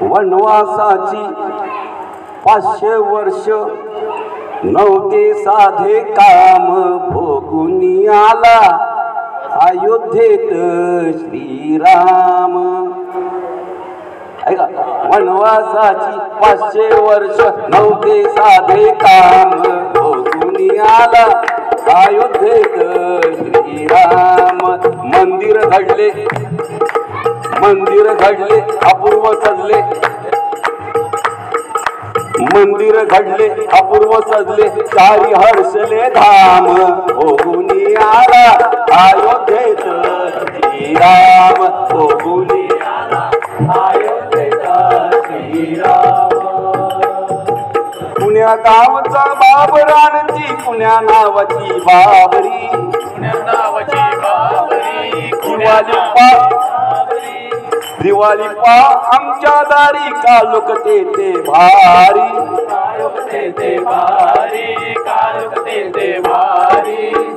वनवासाची 500 वर्ष नव्हते साधे काम भोगून आला अयोध्येत श्रीराम। ऐका, वनवासाची 500 वर्ष नव्हते साधे काम भोगून आला अयोध्येत श्रीराम। मंदिर घडले अपूर्व सजले, मंदिर घडले अपूर्व सजले चारी हर्षले धाम भोगून आला अयोध्येत श्रीराम। भोगून आला अयोध्येत श्रीराम। पुण्या गावचा बाबरांची पुण्या नावाची बाबरी, पुण्या नावाची बाबरी दिवाळी पा आमच्या दारी कालुकते ते भारी,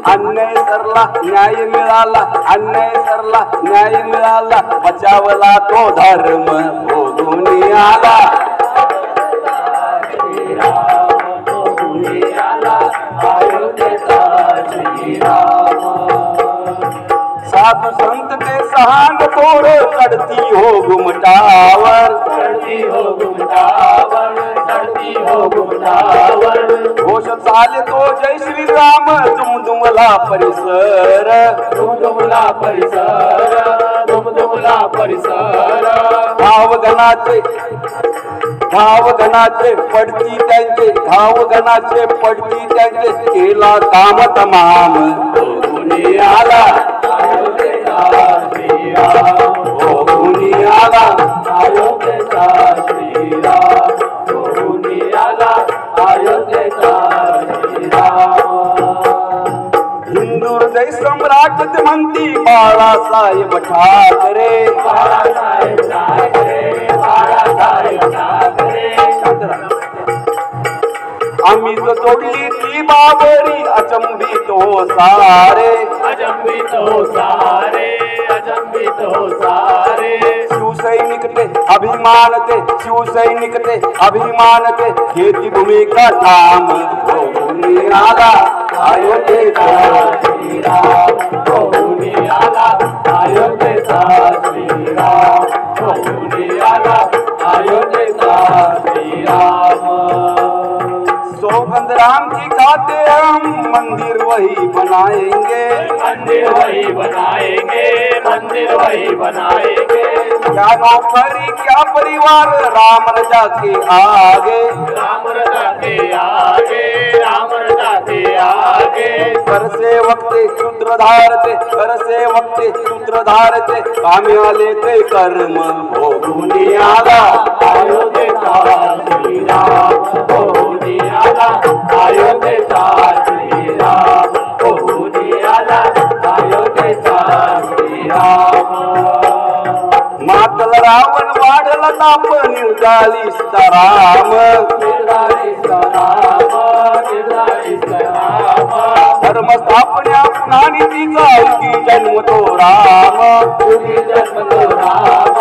अन्याय सरला न्याय मिळाला, अन्याय सरला न्याय मिळाला बचावला तो धर्म भोगून आला साधू संत ते सहान थोर चढती हो घुमटावर, घोष चाले तो जय श्रीराम दुमदुमला परिसर, भावगणाचे पडती त्यांचे, भावगणाचे पडती त्यांचे केला काम तमाम भोगून आला भोगून आला अयोध्येचा श्रीराम। भोगून आला अयोध्येचा श्रीराम। हिंदू हृदय सम्राट म्हणती बाळासाहेब ठाकरे, बाळासाहेब ठाकरे, बाळासाहेब ठाकरे। आम्ही जो तोडली ती बाबरी अचंबित हो सारे, अचंबित हो सारे, अचंबित हो सारे। शिवसैनिक ते अभिमान ते, शिवसैनिक ते अभिमान ते खेती भूमि का ठाम भोगून आला अयोध्येचा श्रीराम। भोगून आला अयोध्येचा श्रीराम। भोगून आला अयोध्येचा श्रीराम। सौगंध राम की खाते हम मंदिर वही बनाएंगे, मंदिर वही बनाएंगे, मंदिर वही बनाएंगे। क्या नौकरी क्या परिवार राम रजा के आगे, राम रजा के आगे, राम रजा के आगे। कर से वक्ते सूत्र धारते, कर से वक्ते सूत्र धारते कामी आले ते कर्म भोगून आला अयोध्येचा श्रीराम। भोगून आला अयोध्येचा श्रीराम। भोगून आला अयोध्येचा श्रीराम। मातल रावण वाढला ताप निर्जाली सीताराम, निर्जाली सीताराम, निर्जाली सीताराम। धर्म स्थापन्या पुन्हा नीतीचा युगी जन्म तो राम, युगी जन्म तो राम,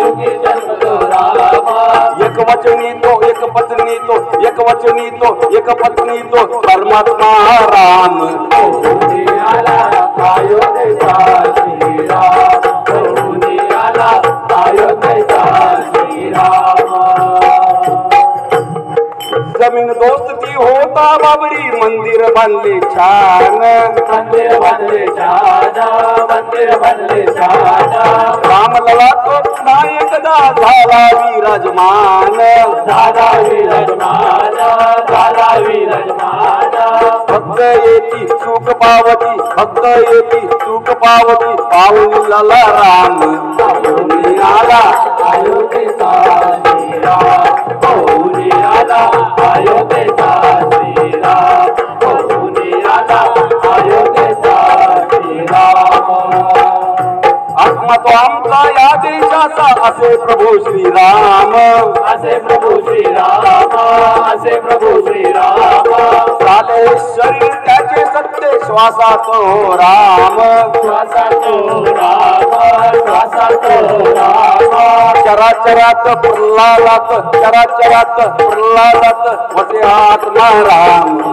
युगी जन्म तो राम। एक वचनी तो एक पत्नी तो, एक वचनी तो एक पत्नी तो परमात्मा राम। भोगून आला अयोध्येचा श्रीराम। भोगून आला अयोध्येचा श्रीराम। जमीन दोस्त ती होता बाबरी मंदिर बांधले छान, मंदिर बांधले छान, मंदिर बांधले छान। रामलला तो पुन्हा एकदा झाला विराजमान, झाला विराजमान, झाला विराजमान। भक्त येती सुख पावती, भक्त येती सुख पावती पावून लला राम भोगून आला अयोध्येचा श्रीराम। भोगून आला अयोध्येचा श्रीराम। भोगून आला अयोध्येचा श्रीराम। आत्मा तो आमचा या देशाचा असे प्रभू श्रीराम, असे प्रभू श्रीराम, असे प्रभू श्रीराम। झाले शरीर त्याचे सत्य श्वासातो राम चराचरात प्रल्हादात चराचरात प्रल्हादात वसे आत्मा राम